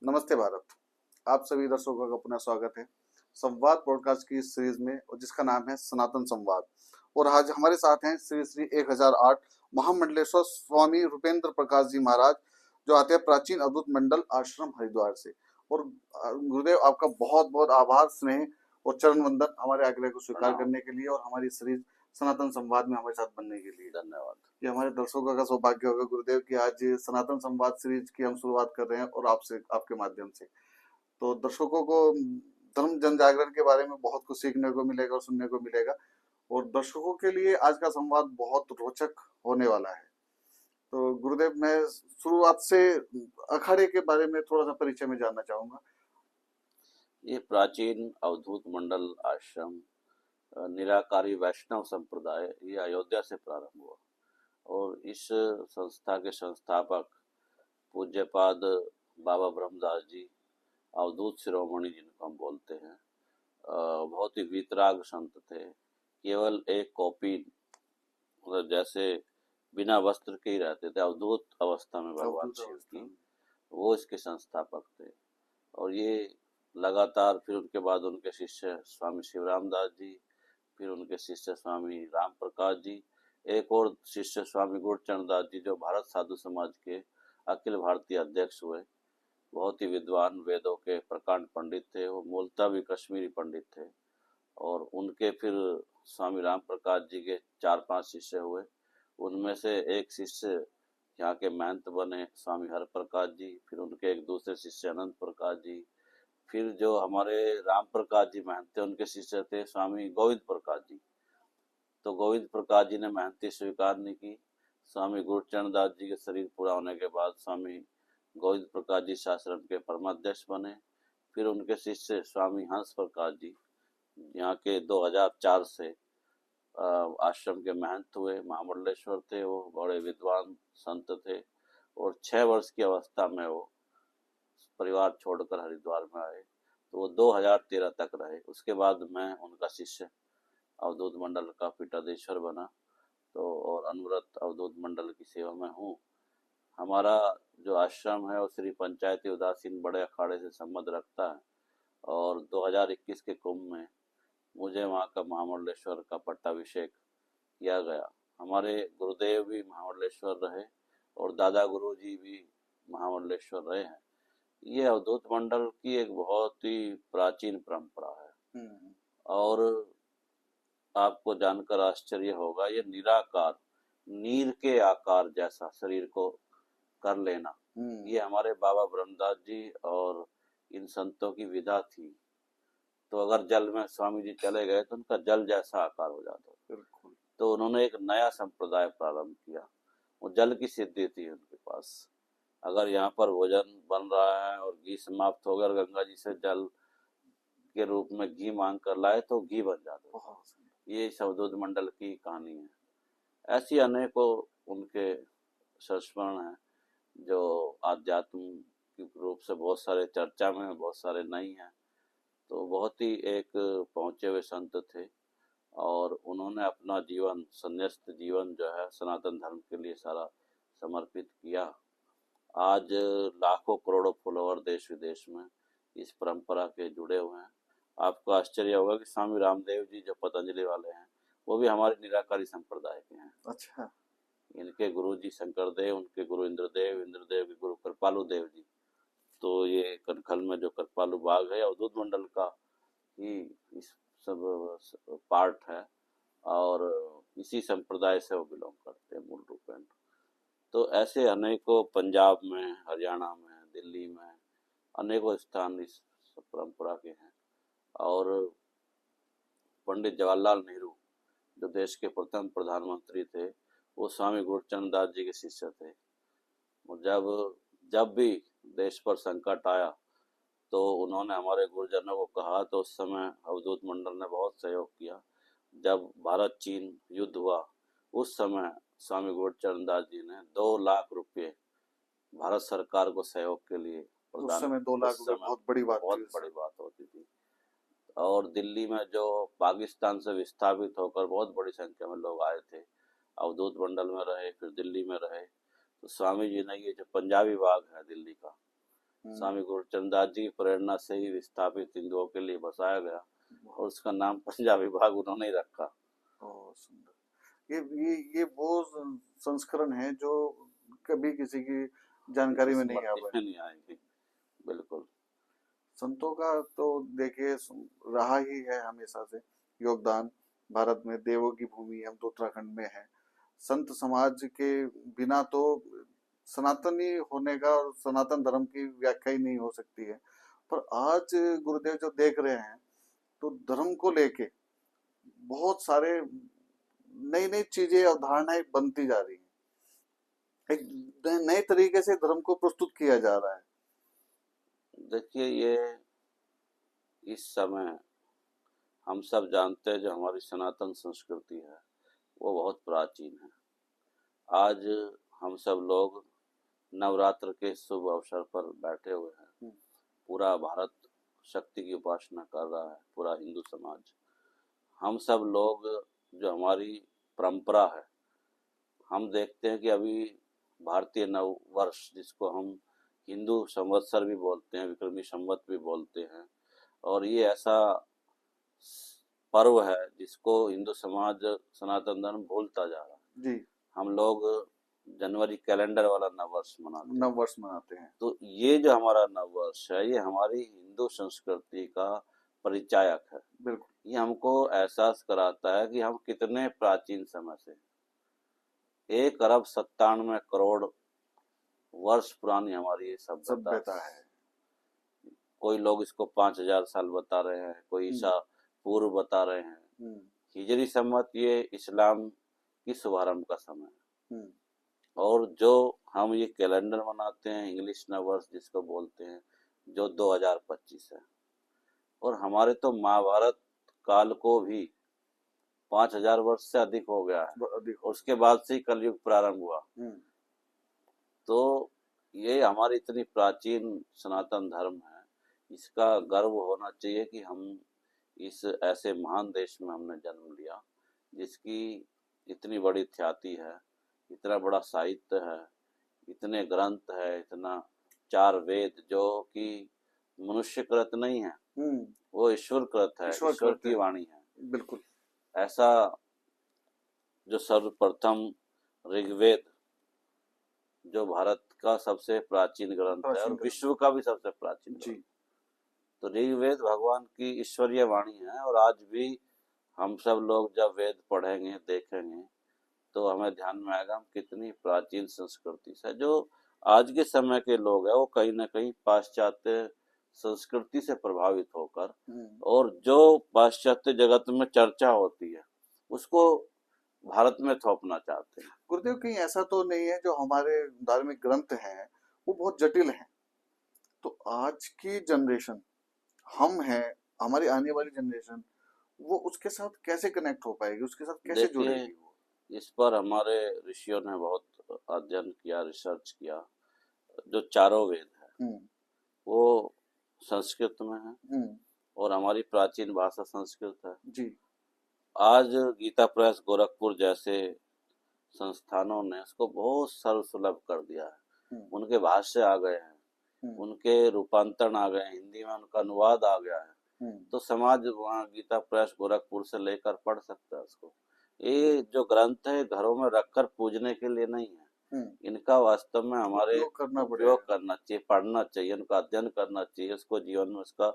नमस्ते भारत। आप सभी दर्शकों का पुनः स्वागत है संवाद पॉडकास्ट की इस सीरीज में, और जिसका नाम है सनातन संवाद। और आज हमारे साथ हैं श्री श्री 1008 महामंडलेश्वर स्वामी रूपेंद्र प्रकाश जी महाराज, जो आते हैं प्राचीन अद्भुत मंडल आश्रम हरिद्वार से। और गुरुदेव, आपका बहुत बहुत आभार, स्नेह और चरण वंदन हमारे आग्रह को स्वीकार प्रणाम। करने के लिए और हमारी सीरीज सनातन संवाद में हमारे साथ बनने के लिए। धन्यवाद। ये हमारे दर्शकों का सौभाग्य होगा गुरुदेव कि आज सनातन संवाद सीरीज की हम शुरुआत कर रहे हैं, और आपसे, आपके माध्यम से। तो दर्शकों को धर्म जन जागरण के बारे में बहुत कुछ सीखने को मिलेगा और सुनने को मिलेगा। और दर्शकों के लिए आज का संवाद बहुत रोचक होने वाला है। तो गुरुदेव, मैं शुरुआत से अखाड़े के बारे में थोड़ा सा परिचय में जानना चाहूंगा। ये प्राचीन अवधूत मंडल आश्रम निराकारी वैष्णव संप्रदाय ये अयोध्या से प्रारंभ हुआ, और इस संस्था के संस्थापक पूज्यपाद बाबा ब्रह्मदास जी, अवधूत शिरोमणि जिनको हम बोलते हैं, बहुत ही वीतराग संत थे। केवल एक कॉपी, मतलब जैसे बिना वस्त्र के ही रहते थे, अवधूत अवस्था में भगवान अवधूत शिव अवस्था की, में। वो इसके संस्थापक थे। और ये लगातार फिर उनके बाद उनके शिष्य स्वामी शिवराम दास जी, फिर उनके शिष्य स्वामी राम प्रकाश जी, एक और शिष्य स्वामी गुरचरण दास जी, जो भारत साधु समाज के अखिल भारतीय अध्यक्ष हुए। बहुत ही विद्वान, वेदों के प्रकांड पंडित थे, वो मूलतः भी कश्मीरी पंडित थे। और उनके फिर स्वामी राम प्रकाश जी के 4-5 शिष्य हुए। उनमें से एक शिष्य यहाँ के महंत बने स्वामी हर प्रकाश जी, फिर उनके एक दूसरे शिष्य अनंत प्रकाश जी, फिर जो हमारे राम प्रकाश जी महंत थे उनके शिष्य थे स्वामी गोविंद प्रकाश जी। तो गोविंद प्रकाश जी ने महंती स्वीकार नहीं की। स्वामी गुरचरण दास जी के शरीर पूरा होने के बाद स्वामी गोविंद प्रकाश जी शास्त्रम के परमाध्यक्ष बने। फिर उनके शिष्य स्वामी हंस प्रकाश जी यहाँ के 2004 से आश्रम के महंत हुए, महामंडलेश्वर थे। वो बड़े विद्वान संत थे, और 6 वर्ष की अवस्था में वो परिवार छोड़कर हरिद्वार में आए। तो वो 2013 तक रहे। उसके बाद मैं उनका शिष्य अवधूत मंडल का पीठाधीश्वर बना, तो और अनवरत अवधूत मंडल की सेवा में हूँ। हमारा जो आश्रम है वो श्री पंचायती उदासीन बड़े अखाड़े से संबंध रखता है, और 2021 के कुंभ में मुझे वहाँ का महामंडलेश्वर का पट्टाभिषेक किया गया। हमारे गुरुदेव भी महामंडलेश्वर रहे, और दादा गुरु जी भी महामंडलेश्वर रहे हैं। ये अवधूत मंडल की एक बहुत ही प्राचीन परंपरा है। और आपको जानकर आश्चर्य होगा, ये निराकार, नीर के आकार जैसा शरीर को कर लेना, ये हमारे बाबा ब्रह्मदास जी और इन संतों की विधा थी। तो अगर जल में स्वामी जी चले गए तो उनका जल जैसा आकार हो जाता। बिल्कुल। तो उन्होंने एक नया संप्रदाय प्रारंभ किया। वो जल की सिद्धि थी उनके पास। अगर यहाँ पर भोजन बन रहा है और घी समाप्त हो गया और गंगा जी से जल के रूप में घी मांग कर लाए तो घी बन जाता था। ये अवधूत मंडल की कहानी है। ऐसी अनेकों उनके संस्मरण हैं, जो आध्यात्मिक रूप से बहुत सारे चर्चा में, बहुत सारे नहीं हैं। तो बहुत ही एक पहुँचे हुए संत थे, और उन्होंने अपना जीवन, संन्यास्त जीवन जो है, सनातन धर्म के लिए सारा समर्पित किया। आज लाखों करोड़ों फॉलोअर देश विदेश में इस परंपरा के जुड़े हुए हैं। आपको आश्चर्य होगा कि स्वामी रामदेव जी जो पतंजलि वाले हैं, वो भी हमारे निराकारी संप्रदाय के हैं। अच्छा। इनके गुरु जी शंकर देव, उनके गुरु इंद्रदेव, इंद्रदेव के गुरु कृपालु देव जी। तो ये कनखल में जो कृपालु बाग है अवधूत मंडल का ही इस सब पार्ट है, और इसी संप्रदाय से वो बिलोंग करते हैं मूल रूप में। तो ऐसे अनेकों, पंजाब में, हरियाणा में, दिल्ली में अनेकों स्थान इस परंपरा के हैं। और पंडित जवाहरलाल नेहरू, जो देश के प्रथम प्रधानमंत्री थे, वो स्वामी गुरचरण दास जी के शिष्य थे। जब जब भी देश पर संकट आया तो उन्होंने हमारे गुरुजनों को कहा, तो उस समय अवधूत मंडल ने बहुत सहयोग किया। जब भारत चीन युद्ध हुआ, उस समय स्वामी गुरचरण दास जी ने 2 लाख रुपए भारत सरकार को सहयोग के लिए उस प्रदान। समय 2 लाख उस रुपए समय बहुत बड़ी बात थी बहुत उस बड़ी समय। बात होती थी। और दिल्ली में जो पाकिस्तान से विस्थापित होकर बहुत बड़ी संख्या में लोग आए थे, अवधूत मंडल में रहे, फिर दिल्ली में रहे। तो स्वामी जी ने ये जो पंजाबी बाग है दिल्ली का, स्वामी गुरुचरण दास जी की प्रेरणा से ही विस्थापित हिंदुओं के लिए बसाया गया और उसका नाम पंजाब विभाग उन्होंने ही रखा। बहुत सुंदर। ये वो संस्करण है जो कभी किसी की जानकारी में नहीं आ स्मृति पाए। में नहीं आएंगे। बिल्कुल। संतों का तो देखिए रहा ही है हमेशा से योगदान। भारत में देवों की भूमि, हम तो उत्तराखंड में हैं। संत समाज के बिना तो सनातनी होने का और सनातन धर्म की व्याख्या ही नहीं हो सकती है। पर आज गुरुदेव जो देख रहे हैं, तो धर्म को लेके बहुत सारे नई नई चीजें, अवधारणाएं बनती जा रही हैं। एक नए तरीके से धर्म को प्रस्तुत किया जा रहा है। देखिए, ये इस समय हम सब जानते हैं जो हमारी सनातन संस्कृति है वो बहुत प्राचीन है। आज हम सब लोग नवरात्र के शुभ अवसर पर बैठे हुए हैं। पूरा भारत शक्ति की उपासना कर रहा है, पूरा हिंदू समाज। हम सब लोग जो हमारी परंपरा है, हम देखते हैं कि अभी भारतीय नव वर्ष, जिसको हम हिंदू संवत्सर भी बोलते हैं, विक्रमी संवत भी बोलते हैं, और ये ऐसा पर्व है जिसको हिंदू समाज सनातन धर्म भूलता जा रहा है। जी। हम लोग जनवरी कैलेंडर वाला नववर्ष मनाते हैं। नववर्ष मनाते हैं। तो ये जो हमारा नववर्ष है, ये हमारी हिंदू संस्कृति का परिचायक है। बिल्कुल। ये हमको एहसास कराता है कि हम कितने प्राचीन समय से 1 अरब 97 करोड़ वर्ष पुरानी हमारी ये सभ्यता है। कोई लोग इसको 5000 साल बता रहे हैं, कोई ईसा पूर्व बता रहे हैं। हिजरी सम्मत ये इस्लाम की शुभारंभ का समय है। और जो हम ये कैलेंडर मनाते हैं, इंग्लिश नव वर्ष जिसको बोलते हैं, जो 2025 है, और हमारे तो महाभारत काल को भी 5000 वर्ष से अधिक हो गया है, और उसके बाद से ही कलयुग प्रारंभ हुआ। तो ये हमारी इतनी प्राचीन सनातन धर्म है, इसका गर्व होना चाहिए कि हम इस ऐसे महान देश में हमने जन्म लिया जिसकी इतनी बड़ी ख्याति है, इतना बड़ा साहित्य है, इतने ग्रंथ है, इतना 4 वेद जो कि मनुष्यकृत नहीं है, वो ईश्वरकृत है, ईश्वर की वाणी है। बिल्कुल। ऐसा जो सर्वप्रथम ऋग्वेद, जो भारत का सबसे प्राचीन ग्रंथ है और विश्व का भी सबसे प्राचीन ग्रंथ, तो ऋग्वेद भगवान की ईश्वरीय वाणी है। और आज भी हम सब लोग जब वेद पढ़ेंगे, देखेंगे, तो हमें ध्यान में आएगा हम कितनी प्राचीन संस्कृति से, जो आज के समय के लोग हैं वो कहीं ना कहीं पाश्चात्य संस्कृति से प्रभावित होकर, और जो पाश्चात्य जगत में चर्चा होती है उसको भारत में थोपना चाहते हैं। गुरुदेव, कहीं ऐसा तो नहीं है जो हमारे धार्मिक ग्रंथ हैं वो बहुत जटिल हैं, तो आज की जनरेशन, हम हैं, हमारी आने वाली जनरेशन, वो उसके साथ कैसे कनेक्ट हो पाएगी, उसके साथ कैसे जुड़ेगी वो? इस पर हमारे ऋषियों ने बहुत अध्ययन किया, रिसर्च किया। जो 4 वेद है वो संस्कृत में है, और हमारी प्राचीन भाषा संस्कृत है जी। आज गीता प्रेस गोरखपुर जैसे संस्थानों ने इसको बहुत सर्वसुलभ कर दिया है। उनके भाष्य आ गए हैं, उनके रूपांतरण आ गए, हिंदी में उनका अनुवाद आ गया है, तो समाज वहाँ गीता प्रेस गोरखपुर से लेकर पढ़ सकता है उसको। ये जो ग्रंथ है घरों में रखकर पूजने के लिए नहीं है, इनका वास्तव में हमारे उपयोग करना चाहिए, पढ़ना चाहिए, उनका अध्ययन करना चाहिए, उसको जीवन में उसका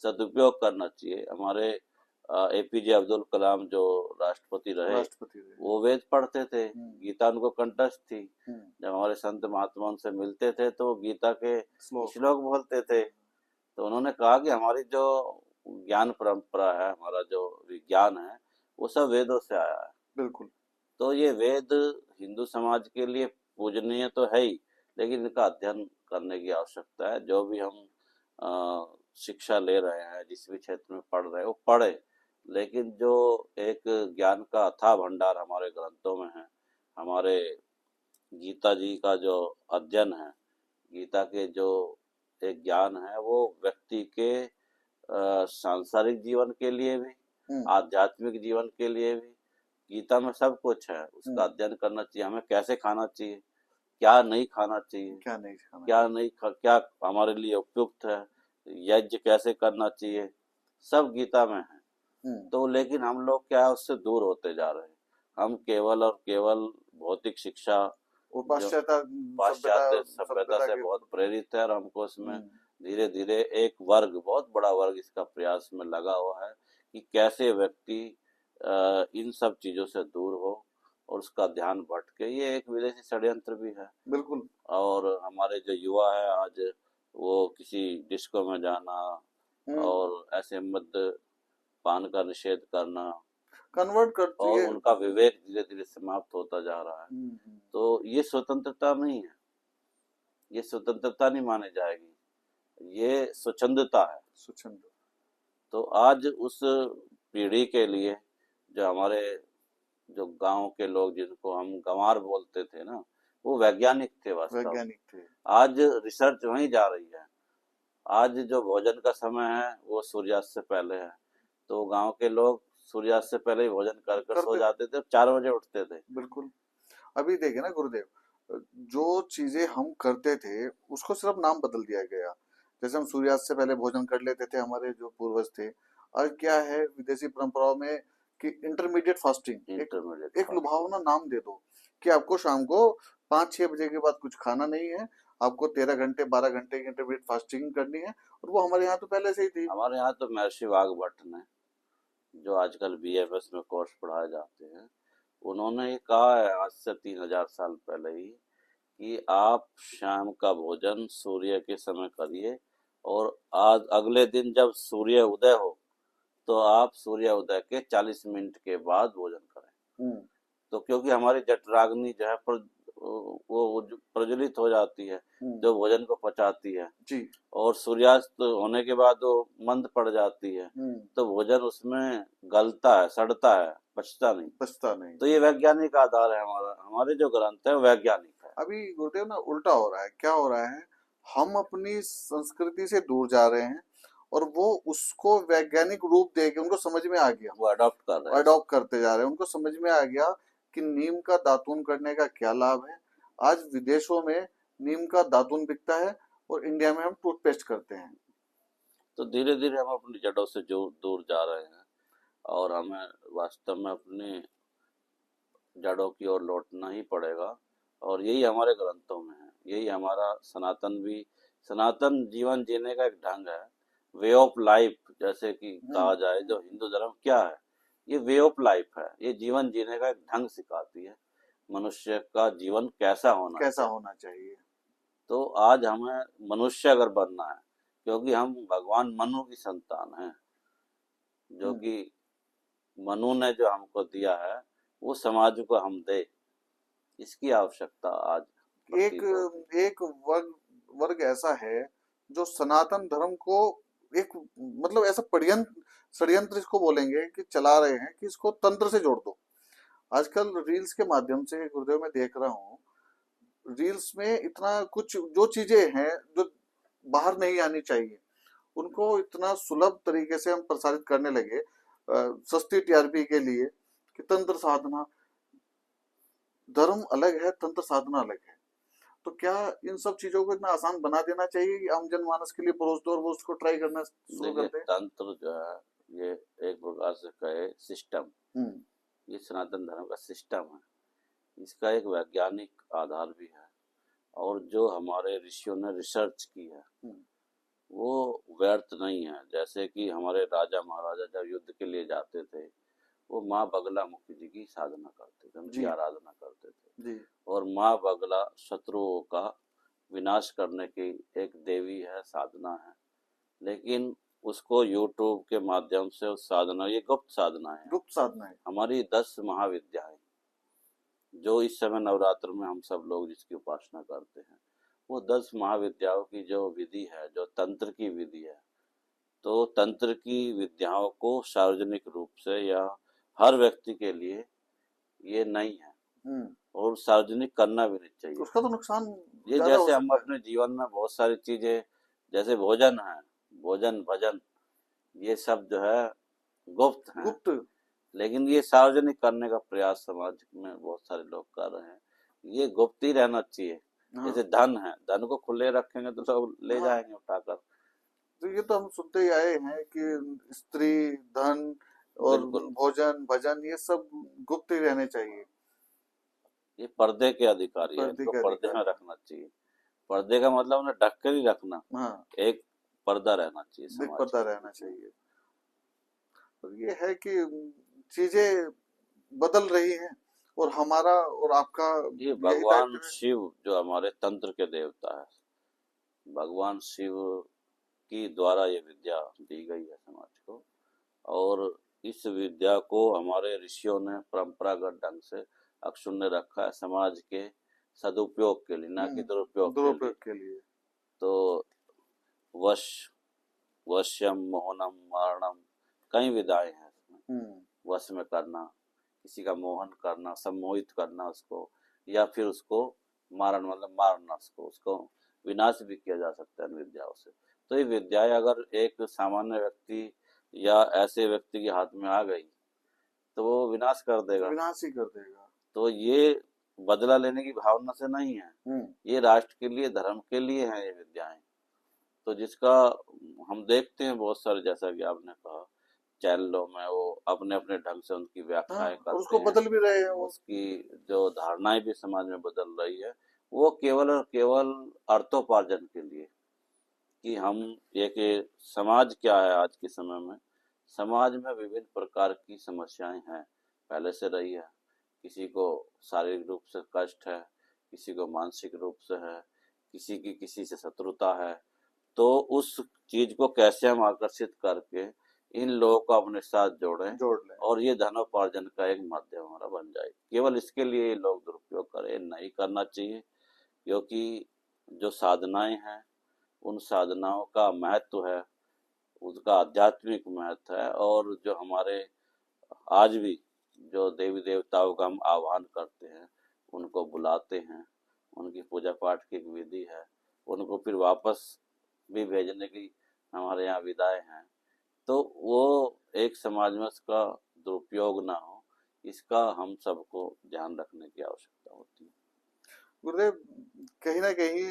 सदुपयोग करना चाहिए। हमारे एपीजे अब्दुल कलाम जो राष्ट्रपति रहे, वो वेद पढ़ते थे, गीता उनको कंठस्थ थी। जब हमारे संत महात्मा उनसे मिलते थे तो गीता के श्लोक बोलते थे। तो उन्होंने कहा कि हमारी जो ज्ञान परंपरा है, हमारा जो विज्ञान है, वो सब वेदों से आया है। बिल्कुल। तो ये वेद हिंदू समाज के लिए पूजनीय तो है ही, लेकिन इनका अध्ययन करने की आवश्यकता है। जो भी हम शिक्षा ले रहे हैं, जिस भी क्षेत्र में पढ़ रहे हैं, वो पढ़े, लेकिन जो एक ज्ञान का अथाह भंडार हमारे ग्रंथों में है, हमारे गीता जी का जो अध्ययन है, गीता के जो एक ज्ञान है, वो व्यक्ति के सांसारिक जीवन के लिए भी, आध्यात्मिक जीवन के लिए भी, गीता में सब कुछ है, उसका अध्ययन करना चाहिए। हमें कैसे खाना चाहिए, क्या नहीं खाना चाहिए, क्या नहीं खाना क्या चाहिए। नहीं क्या हमारे लिए उपयुक्त है, यज्ञ कैसे करना चाहिए, सब गीता में है। हम्म। तो लेकिन हम लोग क्या है उससे दूर होते जा रहे हैं। हम केवल और केवल भौतिक शिक्षा, वो जो पाश्चात्य सभ्यता पाश्चात्य सभ्यता सभ्यता से के। बहुत प्रेरित है, और हमको इसमें हम्म। धीरे धीरे एक वर्ग, बहुत बड़ा वर्ग इसका प्रयास में लगा हुआ है कि कैसे व्यक्ति इन सब चीजों से दूर हो और उसका ध्यान भटके। ये एक विदेशी षड्यंत्र भी है। बिल्कुल। और हमारे जो युवा है आज, वो किसी डिस्को में जाना हम्म। और ऐसे मद्य पान का निषेध करना, कन्वर्ट करती और है। उनका विवेक धीरे धीरे समाप्त होता जा रहा है। हम्म। तो ये स्वतंत्रता नहीं है, ये स्वतंत्रता नहीं मानी जाएगी, ये स्वच्छंदता है। स्वच्छंद। तो आज उस पीढ़ी के लिए, जो हमारे जो गांव के लोग जिनको हम गंवार बोलते थे ना, वो वैज्ञानिक थे वास्तव में। वैज्ञानिक थे। आज रिसर्च वहीं जा रही है। आज जो भोजन का समय है वो सूर्यास्त से पहले है। तो गांव के लोग सूर्यास्त से पहले ही भोजन कर कर सो करते। जाते थे, 4 बजे उठते थे। बिल्कुल। अभी देखिए ना गुरुदेव, जो चीजें हम करते थे उसको सिर्फ नाम बदल दिया गया। जैसे हम सूर्यास्त से पहले भोजन कर लेते थे, हमारे जो पूर्वज थे। आज क्या है विदेशी परंपराओं में कि इंटरमीडिएट फास्टिंग, एक इंटरमीडिएट एक फास्टिंग। लुभावना नाम दे दो कि आपको शाम को 5-6 बजे के बाद कुछ खाना नहीं है। आपको 13 घंटे 12 घंटे की इंटरमीडिएट फास्टिंग करनी है। और वो हमारे यहाँ तो पहले से ही थी। हमारे यहाँ तो महर्षि वाघभट्ट ने, जो आजकल बीएफएस में कोर्स पढ़ाए जाते हैं, उन्होंने ये कहा है आज से 3000 साल पहले ही कि आप शाम का भोजन सूर्य के समय करिए, और आज अगले दिन जब सूर्य उदय हो तो आप सूर्य उदय के 40 मिनट के बाद भोजन करें। हम्म। तो क्योंकि हमारी जठराग्नि जो है वो प्रज्वलित हो जाती है, हम्म। जो भोजन को पचाती है, जी। और सूर्यास्त होने के बाद वो मंद पड़ जाती है। हम्म। तो भोजन उसमें गलता है, सड़ता है, पचता नहीं। बचता नहीं। तो ये वैज्ञानिक आधार है हमारा, हमारे जो ग्रंथ है वो वैज्ञानिक है। अभी गुरुदेव ना उल्टा हो रहा है, क्या हो रहा है, हम अपनी संस्कृति से दूर जा रहे हैं और वो उसको वैज्ञानिक रूप दे के उनको समझ में आ गया, वो अडॉप्ट कर रहे हैं इसको। अडॉप्ट करते जा रहे हैं। उनको समझ में आ गया कि नीम का दातून करने का क्या लाभ है। आज विदेशों में नीम का दातून बिकता है और इंडिया में हम टूथपेस्ट करते हैं। तो धीरे धीरे हम अपनी जड़ों से जो दूर जा रहे हैं, और हमें वास्तव में अपनी जड़ों की ओर लौटना ही पड़ेगा। और यही हमारे ग्रंथों में है, यही हमारा सनातन भी, सनातन जीवन जीने का एक ढंग है, वे ऑफ लाइफ। जैसे कि कहा जाए, जो हिंदू धर्म क्या है, ये वे ऑफ लाइफ है, ये जीवन जीने का एक ढंग सिखाती है, मनुष्य का जीवन कैसा होना कैसा चाहिए। होना चाहिए। तो आज हमें मनुष्य अगर बनना है, क्योंकि हम भगवान मनु की संतान हैं, जो हम्म। कि मनु ने जो हमको दिया है वो समाज को हम दे, इसकी आवश्यकता आज एक प्रतीत होती है। एक वर्ग वर्ग ऐसा है जो सनातन धर्म को एक मतलब ऐसा षड्यंत्र इसको बोलेंगे कि चला रहे हैं कि इसको तंत्र से जोड़ दो। आजकल रील्स के माध्यम से गुरुदेव मैं देख रहा हूँ, रील्स में इतना कुछ जो चीजें हैं जो बाहर नहीं आनी चाहिए, उनको इतना सुलभ तरीके से हम प्रसारित करने लगे सस्ती टीआरपी के लिए, कि तंत्र साधना, धर्म अलग है तंत्र साधना अलग है। तो क्या इन सब चीजों को इतना आसान बना देना चाहिए कि आम जनमानस के लिए परोस दो और वो उसको ट्राई करना शुरू कर देखिए, दे। तंत्र जो है ये एक प्रकार से कहे सिस्टम, हम्म। ये सनातन धर्म का सिस्टम है, इसका एक वैज्ञानिक आधार भी है। और जो हमारे ऋषियों ने रिसर्च की है हम्म। वो व्यर्थ नहीं है। जैसे कि हमारे राजा महाराजा जब युद्ध के लिए जाते थे, वो माँ बगला मुखी जी की साधना करते थे, उनकी जी। आराधना करते थे। जी। और माँ बगला शत्रुओं का विनाश करने की एक देवी है, साधना है। लेकिन उसको यूट्यूब के माध्यम से उस साधना, ये गुप्त साधना है। गुप्त साधना है। हमारी 10 महाविद्याएं, जो इस समय नवरात्र में हम सब लोग जिसकी उपासना करते हैं, वो 10 महाविद्याओं की जो विधि है, जो तंत्र की विधि है, तो तंत्र की विद्याओं को सार्वजनिक रूप से या हर व्यक्ति के लिए ये नहीं है, हम्म। और सार्वजनिक करना भी नहीं तो चाहिए। उसका तो नुकसान ये ज्यादा हो जैसे हम सकता है। अपने जीवन में बहुत सारी चीजें, जैसे भोजन है, भोजन भजन, ये सब जो है गुप्त हैं, गुप्त। लेकिन ये सार्वजनिक करने का प्रयास समाज में बहुत सारे लोग कर रहे हैं। ये गुप्त ही रहना चाहिए। हाँ जैसे धन है, धन को खुले रखेंगे तो सब ले हाँ। जाएंगे उठाकर। तो ये तो हम सुनते ही आए हैं कि स्त्री, धन और बिल्कुल, भोजन भजन ये सब गुप्त ही रहने चाहिए, ये पर्दे के अधिकारी है, पर्दे इनको के पर्दे में अधिकारी। रखना चाहिए। पर्दे का मतलब उन्हें ढक कर ही रखना, हाँ, एक पर्दा रहना चाहिए दिख समाज पर्दा के रहना लिए। चाहिए। और ये है कि चीजें बदल रही हैं, और हमारा और आपका ये यही भगवान दायित्व है। शिव जो हमारे तंत्र के देवता है, भगवान शिव की द्वारा ये विद्या दी गई है समाज को, और इस विद्या को हमारे ऋषियों ने परंपरागत ढंग से अक्षुण्य रखा है समाज के सदुपयोग के लिए, ना कि दुरुपयोग के दुरुपयोग लिए। के लिए। तो वश वश्यम मोहनम मारणम, कई विधाएं हैं इसमें। हम्म वश में करना, किसी का मोहन करना, सम्मोहित करना उसको, या फिर उसको मारण मतलब मारना, उसको विनाश भी किया जा सकता है इन विद्याओं से। तो ये विद्याएं अगर एक सामान्य व्यक्ति या ऐसे व्यक्ति के हाथ में आ गई तो वो विनाश कर तो देगा। विनाश ही कर देगा। तो ये बदला लेने की भावना से नहीं है, हम्म ये राष्ट्र के लिए, धर्म के लिए है ये विद्याएं। तो जिसका हम देखते हैं बहुत सारे, जैसा कि आपने कहा, चैनलों में वो अपने अपने ढंग से उनकी हाँ, व्याख्याएं और करते उसको हैं, बदल भी रहे हैं वो। उसकी जो धारणाएं भी समाज में बदल रही है, वो केवल और केवल अर्थोपार्जन के लिए, कि हम ये कि समाज क्या है आज के समय में। समाज में विभिन्न प्रकार की समस्याएं हैं, पहले से रही है। किसी को शारीरिक रूप से कष्ट है, किसी को मानसिक रूप से है, किसी की किसी से शत्रुता है। तो उस चीज को कैसे हम आकर्षित करके इन लोगों को अपने साथ जोड़ें, जोड़ लें। और ये धनोपार्जन का एक माध्यम हमारा बन जाए, केवल इसके लिए ये लोग दुरुपयोग करें, नहीं करना चाहिए। क्योंकि जो साधनाएं हैं, उन साधनाओं का महत्व है, उसका आध्यात्मिक महत्व है, और जो हमारे आज भी जो देवी देवताओं का हम आह्वान करते हैं, उनको बुलाते हैं, उनकी पूजा पाठ की एक विधि है, उनको फिर वापस भी भेजने की हमारे यहाँ विधाएं हैं। तो वो एक समाज में इसका दुरुपयोग ना हो, इसका हम सबको ध्यान रखने की आवश्यकता होती है। गुरुदेव, कहीं ना कहीं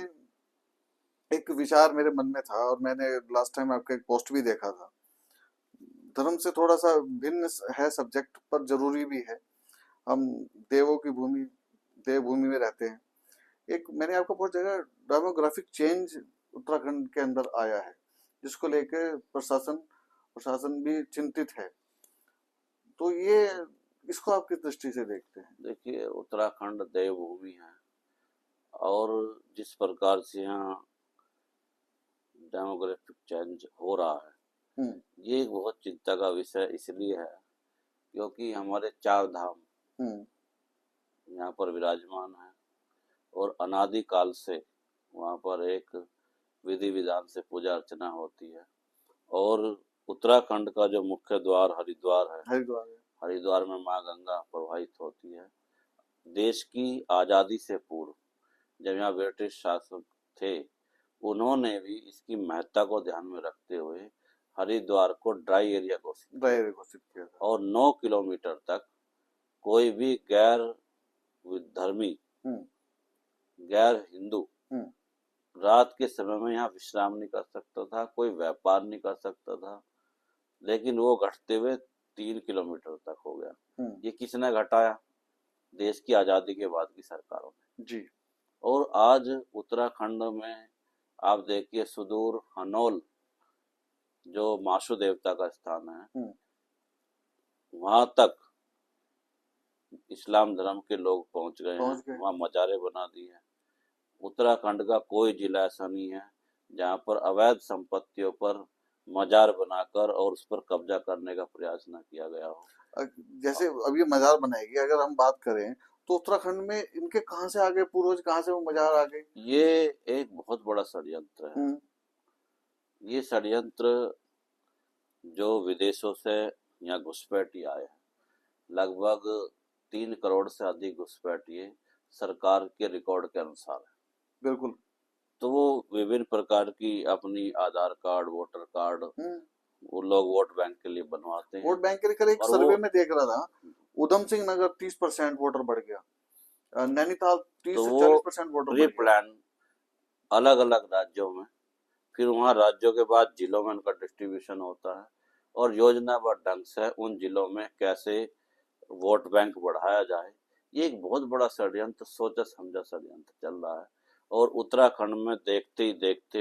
एक विचार मेरे मन में था, और मैंने लास्ट टाइम आपका एक पोस्ट भी देखा था। धर्म से थोड़ा सा भिन्न है सब्जेक्ट, पर जरूरी भी है। हम देवों की भूमि, देवभूमि में रहते हैं। एक मैंने आपको बहुत जगह डेमोग्राफिक चेंज उत्तराखंड के अंदर आया है, जिसको लेकर प्रशासन प्रशासन भी चिंतित है। तो ये, इसको आप किस दृष्टि से देखते हैं? देखिए, उत्तराखंड देवभूमि है, और जिस प्रकार से यहाँ डेमोग्राफिक चेंज हो रहा है, हम्म ये एक बहुत चिंता का विषय इसलिए है क्योंकि हमारे चार धाम हम्म यहाँ पर विराजमान है, और अनादि काल से वहाँ पर एक विधि विधान से पूजा अर्चना होती है। और उत्तराखंड का जो मुख्य द्वार हरिद्वार है, हरिद्वार है। हरिद्वार में माँ गंगा प्रवाहित होती है। देश की आज़ादी से पूर्व जब यहाँ ब्रिटिश शासक थे, उन्होंने भी इसकी महत्ता को ध्यान में रखते हुए हरिद्वार को ड्राई एरिया घोषित किया, दायरे घोषित किया था। और 9 किलोमीटर तक कोई भी गैर धर्मी, हम्म गैर हिंदू हम्म रात के समय में यहाँ विश्राम नहीं कर सकता था, कोई व्यापार नहीं कर सकता था। लेकिन वो घटते हुए 3 किलोमीटर तक हो गया। ये किसने घटाया? देश की आज़ादी के बाद की सरकारों ने। जी। और आज उत्तराखंड में आप देखिए, सुदूर हनोल जो माशु देवता का स्थान है, वहां तक इस्लाम धर्म के लोग पहुंच गए हैं, पहुंच गए। वहां मजारे बना दी है। उत्तराखंड का कोई जिला ऐसा नहीं है जहां पर अवैध संपत्तियों पर मजार बनाकर और उस पर कब्जा करने का प्रयास न किया गया हो। जैसे अब ये मजार बनाएगी, अगर हम बात करें तो उत्तराखंड में इनके कहाँ से आ गए पूर्वज, कहाँ से वो मजार आ गए? ये एक बहुत बड़ा षड्यंत्र है। ये षड्यंत्र जो विदेशों से यहाँ घुसपैठी आए हैं, लगभग 3 करोड़ से अधिक घुसपैठिए सरकार के रिकॉर्ड के अनुसार है। बिल्कुल। तो वो विभिन्न प्रकार की अपनी आधार कार्ड, वोटर कार्ड, वो लोग वोट बैंक के लिए बनवाते हैं। वोट बैंक के लिए, कल एक और सर्वे वो में देख रहा था, उधम सिंह नगर 30% वोटर बढ़ गया। नैनीताल तो 30 से वो 40% वोटर प्री बढ़ गया। प्लान अलग अलग राज्यों में, फिर वहाँ राज्यों के बाद जिलों में उनका डिस्ट्रीब्यूशन होता है, और योजनाबद्ध ढंग से उन जिलों में कैसे वोट बैंक बढ़ाया जाए, ये एक बहुत बड़ा षड्यंत्र, सोचा समझा षड्यंत्र चल रहा है। और उत्तराखंड में देखते ही देखते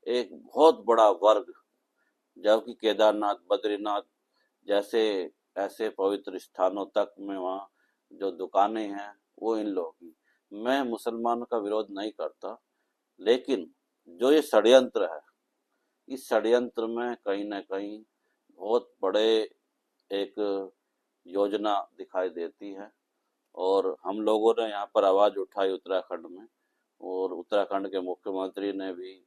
एक बहुत बड़ा वर्ग, जबकि केदारनाथ, बद्रीनाथ जैसे ऐसे पवित्र स्थानों तक में वहाँ जो दुकानें हैं वो इन लोगों की। मैं मुसलमानों का विरोध नहीं करता, लेकिन जो ये षड्यंत्र है, इस षड्यंत्र में कहीं ना कहीं बहुत बड़े एक योजना दिखाई देती है। और हम लोगों ने यहाँ पर आवाज उठाई उत्तराखंड में, और उत्तराखंड के मुख्यमंत्री ने भी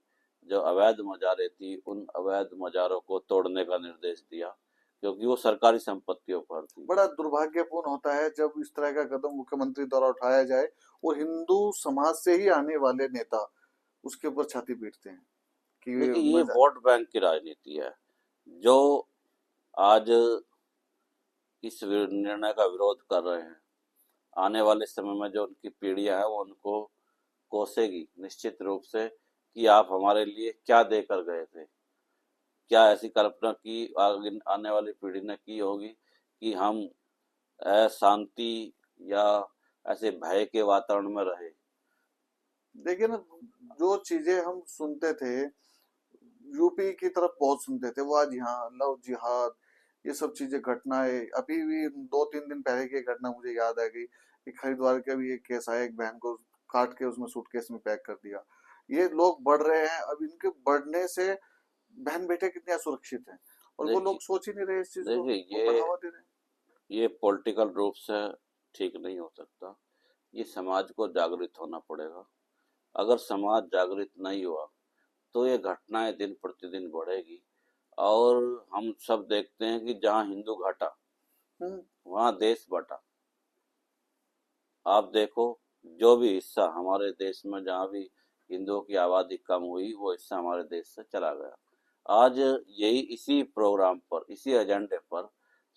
जो अवैध मजारें थी उन अवैध मजारों को तोड़ने का निर्देश दिया, क्योंकि वो सरकारी संपत्तियों पर थी। बड़ा दुर्भाग्यपूर्ण होता है जब इस तरह का कदम मुख्यमंत्री द्वारा उठाया जाए और हिंदू समाज से ही आने वाले नेता उसके ऊपर छाती पीटते हैं कि देखिए, ये वोट बैंक की राजनीति है। जो आज इस निर्णय का विरोध कर रहे हैं, आने वाले समय में जो उनकी पीढ़ियां हैं वो उनको कोसेगी निश्चित रूप से, कि आप हमारे लिए क्या देकर गए थे। क्या ऐसी कल्पना की आगे आने वाली पीढ़ी ने की होगी कि हम अशांति या ऐसे भय के वातावरण में रहे। देखिए ना, जो चीजें हम सुनते थे यूपी की तरफ बहुत सुनते थे, वो आज यहाँ लव जिहाद ये सब चीजें घटनाएं, अभी भी 2-3 दिन पहले की घटना मुझे याद आ गई कि हरिद्वार का भी एक केस आया, एक बहन को काट के उसमें सूटकेस में पैक कर दिया। ये लोग बढ़ रहे हैं, अब इनके बढ़ने से बहन बेटे कितने असुरक्षित हैं और वो देखिए लोग सोच ही नहीं रहे इस चीज को, देखिए वो बढ़ावा दे रहे हैं। ये पॉलिटिकल रूप से ठीक नहीं हो सकता। ये समाज को जागृत होना पड़ेगा। अगर समाज जागृत नहीं हुआ तो ये घटनाएं दिन प्रतिदिन बढ़ेगी। और हम सब देखते हैं कि जहाँ हिंदू घटा हम्म। वहाँ देश बटा। आप देखो, जो भी हिस्सा हमारे देश में जहाँ भी हिंदुओं की आबादी कम हुई वो हिस्सा हमारे देश से चला गया। आज यही इसी प्रोग्राम पर, इसी एजेंडे पर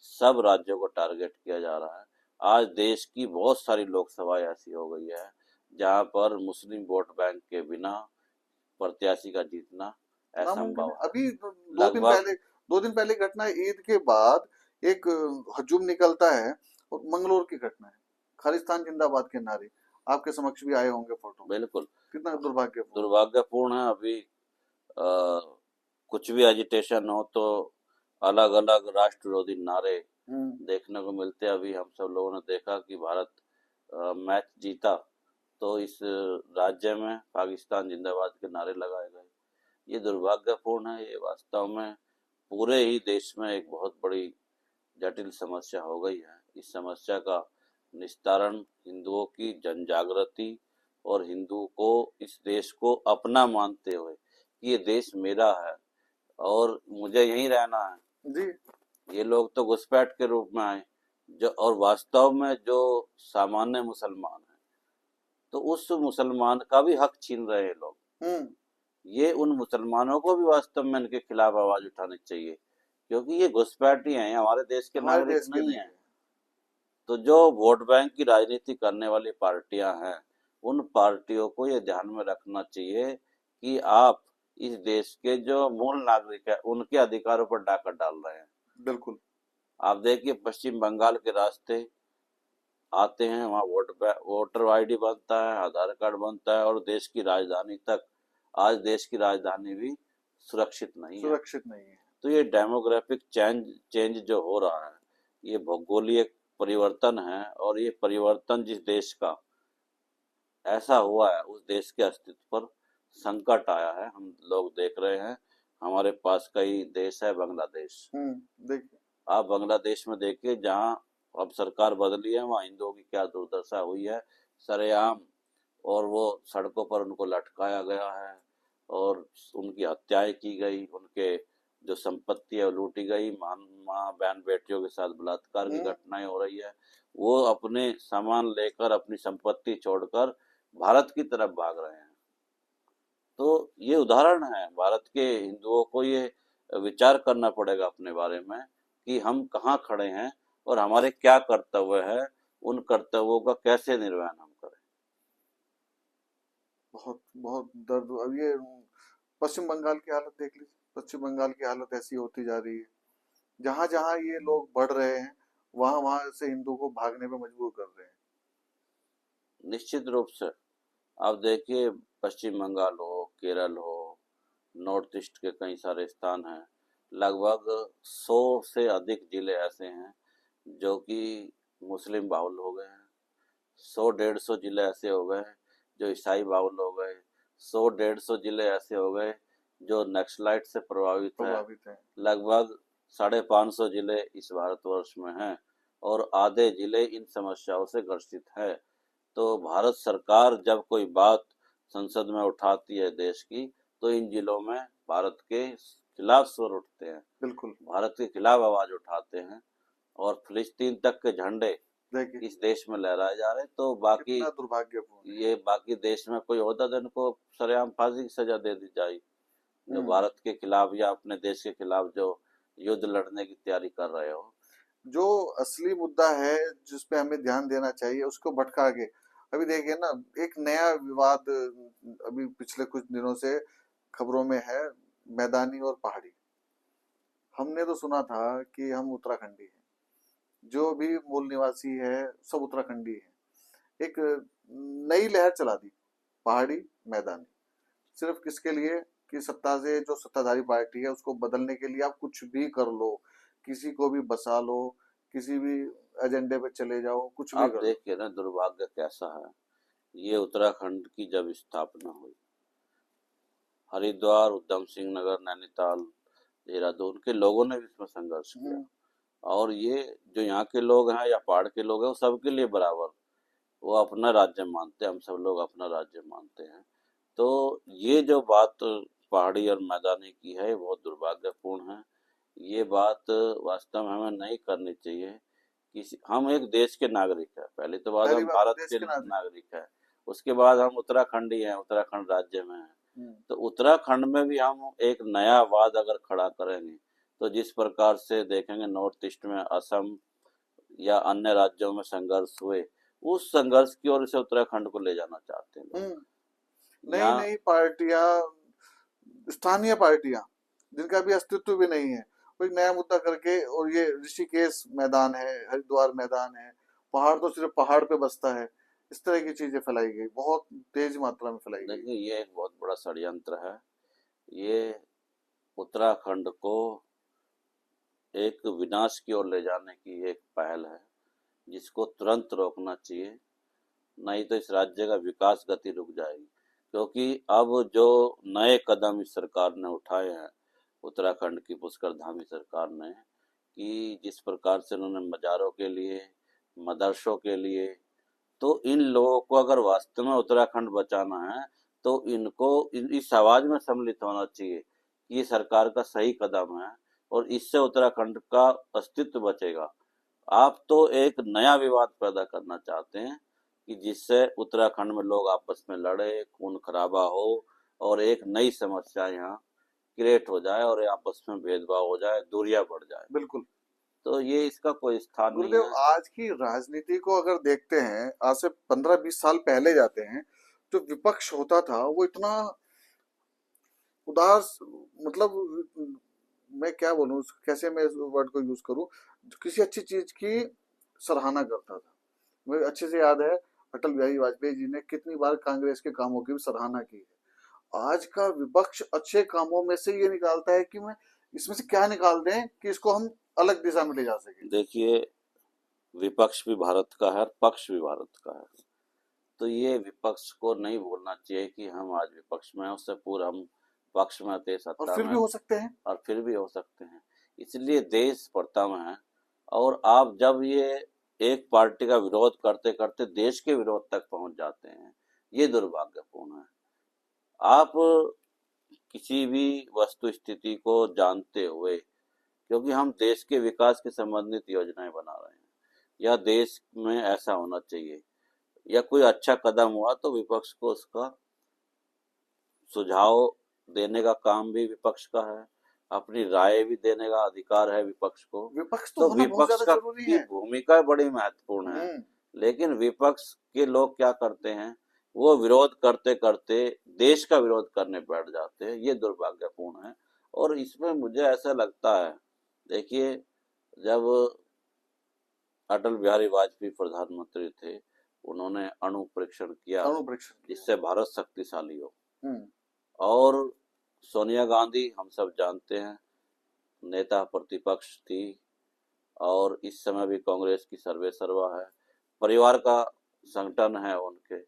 सब राज्यों को टारगेट किया जा रहा है। आज देश की बहुत सारी लोकसभा ऐसी हो गई है जहाँ पर मुस्लिम वोट बैंक के बिना प्रत्याशी का जीतना नामुमकिन असंभव है। है। अभी लगभग 2 दिन पहले घटना है, ईद के बाद एक हजूम निकलता है और मंगलोर की घटना है, खालिस्तान जिंदाबाद के नारे आपके समक्ष भी आए होंगे फोटो। बिल्कुल कितना दुर्भाग्यपूर्ण। दुर्भाग्यपूर्ण है। अभी कुछ भी एजिटेशन हो तो अलग अलग राष्ट्र विरोधी नारे हम्म। देखने को मिलते हैं। अभी हम सब लोगों ने देखा कि भारत मैच जीता तो इस राज्य में पाकिस्तान जिंदाबाद के नारे लगाए गए। ये दुर्भाग्यपूर्ण है। ये वास्तव में पूरे ही देश में एक बहुत बड़ी जटिल समस्या हो गई है। इस समस्या का निस्तारण हिंदुओं की जन जागृति और हिंदू को इस देश को अपना मानते हुए कि ये देश मेरा है और मुझे यहीं रहना है। जी। ये लोग तो घुसपैठ के रूप में आए, जो और वास्तव में जो सामान्य मुसलमान है तो उस मुसलमान का भी हक छीन रहे हैं लोग। हम्म। ये उन मुसलमानों को भी वास्तव में इनके खिलाफ आवाज उठानी चाहिए, क्योंकि ये घुसपैठी हैं, हमारे देश के हमारे नागरिक देश के नहीं नहीं है। है। तो जो वोट बैंक की राजनीति करने वाली पार्टियां हैं, उन पार्टियों को ये ध्यान में रखना चाहिए कि आप इस देश के जो मूल नागरिक है उनके अधिकारों पर डाका डाल रहे हैं। बिल्कुल। आप देखिए, पश्चिम बंगाल के रास्ते आते हैं, वहाँ वोटर आईडी बनता है, आधार कार्ड बनता है, और देश की राजधानी तक, आज देश की राजधानी भी सुरक्षित नहीं है। सुरक्षित नहीं है। तो ये डेमोग्राफिक चेंज जो हो रहा है, ये भौगोलिक परिवर्तन है, और ये परिवर्तन जिस देश का ऐसा हुआ है उस देश के अस्तित्व पर संकट आया है। हम लोग देख रहे हैं, हमारे पास कई देश है, बांग्लादेश। देखिए। आप बांग्लादेश में देखिए, जहाँ अब सरकार बदली है वहाँ हिंदुओं की क्या दुर्दशा हुई है, सरेआम। और वो सड़कों पर उनको लटकाया गया है और उनकी हत्याएं की गई, उनके जो संपत्ति है वो लूटी गई, माँ बहन बेटियों के साथ बलात्कार की हम्म। घटनाएं हो रही है। वो अपने सामान लेकर, अपनी संपत्ति छोड़कर भारत की तरफ भाग रहे हैं। तो ये उदाहरण है, भारत के हिंदुओं को ये विचार करना पड़ेगा अपने बारे में कि हम कहाँ खड़े हैं और हमारे क्या कर्तव्य है उन कर्तव्यों का कैसे निर्वहन हम करें। बहुत बहुत दर्द। अब ये पश्चिम बंगाल की हालत देख लीजिए, पश्चिम बंगाल की हालत ऐसी होती जा रही है, जहां जहां ये लोग बढ़ रहे हैं वहां वहां से हिंदू को भागने पे मजबूर कर रहे हैं। निश्चित रूप से आप देखिए, पश्चिम बंगाल हो, केरल हो, नॉर्थ ईस्ट के कई सारे स्थान हैं, लगभग 100 से अधिक जिले ऐसे हैं जो कि मुस्लिम बाहुल हो गए हैं। 100-150 जिले ऐसे हो गए जो ईसाई बाहुल हो गए। 100-150 जिले ऐसे हो गए जो नक्सलाइट से प्रभावित है। प्रभावित है। लगभग 550 जिले इस भारतवर्ष में हैं और आधे जिले इन समस्याओं से ग्रसित है। तो भारत सरकार जब कोई बात संसद में उठाती है देश की, तो इन जिलों में भारत के खिलाफ स्वर उठते हैं, बिल्कुल। भारत के खिलाफ आवाज उठाते हैं और फिलिस्तीन तक के झंडे देखिए इस देश में लहराए जा रहे। तो बाकी कितना दुर्भाग्यपूर्ण है। ये बाकी देश में कोई होता तो इनको सरेआम फांसी की सजा दे दी जाए, जो भारत के खिलाफ या अपने देश के खिलाफ जो युद्ध लड़ने की तैयारी कर रहे हो। जो असली मुद्दा है जिस पे हमें ध्यान देना चाहिए उसको भटका के, अभी देखिए ना, एक नया विवाद अभी पिछले कुछ दिनों से खबरों में है, मैदानी और पहाड़ी। हमने तो सुना था कि हम उत्तराखंडी हैं, जो भी मूल निवासी है सब उत्तराखंडी है। एक नई लहर चला दी, पहाड़ी मैदानी, सिर्फ किसके लिए कि सत्ता से जो सत्ताधारी पार्टी है उसको बदलने के लिए आप कुछ भी कर लो, किसी को भी बसा लो, किसी भी एजेंडे पे चले जाओ, कुछ भी आप कर लो। देखिए ना दुर्भाग्य कैसा है। ये उत्तराखंड की जब स्थापना हुई, हरिद्वार, उधम सिंह नगर, नैनीताल, देहरादून के लोगों ने भी इसमें संघर्ष किया। हम्म। और ये जो यहाँ के लोग हैं या पहाड़ के लोग हैं, वो सबके लिए बराबर, वो अपना राज्य मानते हैं, हम सब लोग अपना राज्य मानते हैं। तो ये जो बात पहाड़ी और मैदानी की है, ये बहुत दुर्भाग्यपूर्ण है। ये बात वास्तव में हमें नहीं करनी चाहिए। किसी हम एक देश के नागरिक हैं, पहली तो बात पहली हम बात तो भारत देश के के नाते। नागरिक हैं, उसके बाद हम उत्तराखंडी हैं, उत्तराखंड राज्य में हैं। हम्म। तो उत्तराखंड में भी हम एक नया वाद अगर खड़ा करेंगे, तो जिस प्रकार से देखेंगे नॉर्थ ईस्ट में असम या अन्य राज्यों में संघर्ष हुए, उस संघर्ष की ओर से उत्तराखंड को ले जाना चाहते हैं लोग। नई यहाँ नई पार्टियां, स्थानीय पार्टियां जिनका भी अस्तित्व भी नहीं है, कोई नया मुद्दा करके, और ये ऋषिकेश मैदान है, हरिद्वार मैदान है, पहाड़ तो सिर्फ पहाड़ पे बसता है, इस तरह की चीजें फैलाई गई, बहुत तेज मात्रा में फैलाई गई। देखिए, ये एक बहुत बड़ा षड्यंत्र है। ये उत्तराखंड को एक विनाश की ओर ले जाने की एक पहल है, जिसको तुरंत रोकना चाहिए, नहीं तो इस राज्य का विकास गति रुक जाएगी। क्योंकि अब जो नए कदम इस सरकार ने उठाए हैं, उत्तराखंड की पुष्कर धामी सरकार ने, कि जिस प्रकार से उन्होंने मज़ारों के लिए, मदरसों के लिए, तो इन लोगों को अगर वास्तव में उत्तराखंड बचाना है, तो इनको इस आवाज में सम्मिलित होना चाहिए कि ये सरकार का सही कदम है और इससे उत्तराखंड का अस्तित्व बचेगा। आप तो एक नया विवाद पैदा करना चाहते हैं कि जिससे उत्तराखंड में लोग आपस में लड़े, खून खराबा हो और एक नई समस्या यहाँ क्रिएट हो जाए और आपस में भेदभाव हो जाए, दूरियां बढ़ जाए। बिल्कुल। तो ये इसका कोई स्थान नहीं गुरुदेव, है। आज की राजनीति को अगर देखते हैं, आज से 15-20 साल पहले जाते हैं, जो विपक्ष होता था वो इतना उदास, मतलब मैं क्या बोलूं, कैसे मैं इस वर्ड को यूज करूं, किसी अच्छी चीज की सराहना करता था। मुझे अच्छे से याद है अटल बिहारी वाजपेयी जी ने कितनी बार कांग्रेस के कामों की भी सराहना की है। आज का विपक्ष अच्छे कामों में से ये निकालता है कि मैं इसमें से क्या निकाल दें कि इसको हम अलग दिशा में ले जा सके। देखिए, विपक्ष भी भारत का है, पक्ष भी भारत का है। तो ये विपक्ष को नहीं बोलना चाहिए कि हम आज विपक्ष में हैं, उससे पूर्व हम पक्ष में थे, और सत्ता फिर में, भी हो सकते हैं। और फिर भी हो सकते हैं। इसलिए देश प्रथम है। और आप जब ये एक पार्टी का विरोध करते करते देश के विरोध तक पहुंच जाते हैं, ये दुर्भाग्यपूर्ण है। आप किसी भी वस्तु स्थिति को जानते हुए, क्योंकि हम देश के विकास के संबंधित योजनाएं बना रहे हैं, या देश में ऐसा होना चाहिए, या कोई अच्छा कदम हुआ तो विपक्ष को उसका सुझाव देने का काम भी विपक्ष का है, अपनी राय भी देने का अधिकार है विपक्ष को। विपक्ष तो तो होना बहुत विपक्ष ज्यादा का जरूरी की है। भूमिका बड़ी महत्वपूर्ण है हम्म। लेकिन विपक्ष के लोग क्या करते हैं, वो विरोध करते करते देश का विरोध करने बैठ जाते हैं। ये दुर्भाग्यपूर्ण है। और इसमें मुझे ऐसा लगता है, देखिए, जब अटल बिहारी वाजपेयी प्रधानमंत्री थे, उन्होंने अणु परीक्षण किया अणु परीक्षण किया। जिससे भारत शक्तिशाली हो। हम्म, और सोनिया गांधी हम सब जानते हैं, नेता प्रतिपक्ष थी और इस समय भी कांग्रेस की सर्वे सर्वा है, परिवार का संगठन है उनके।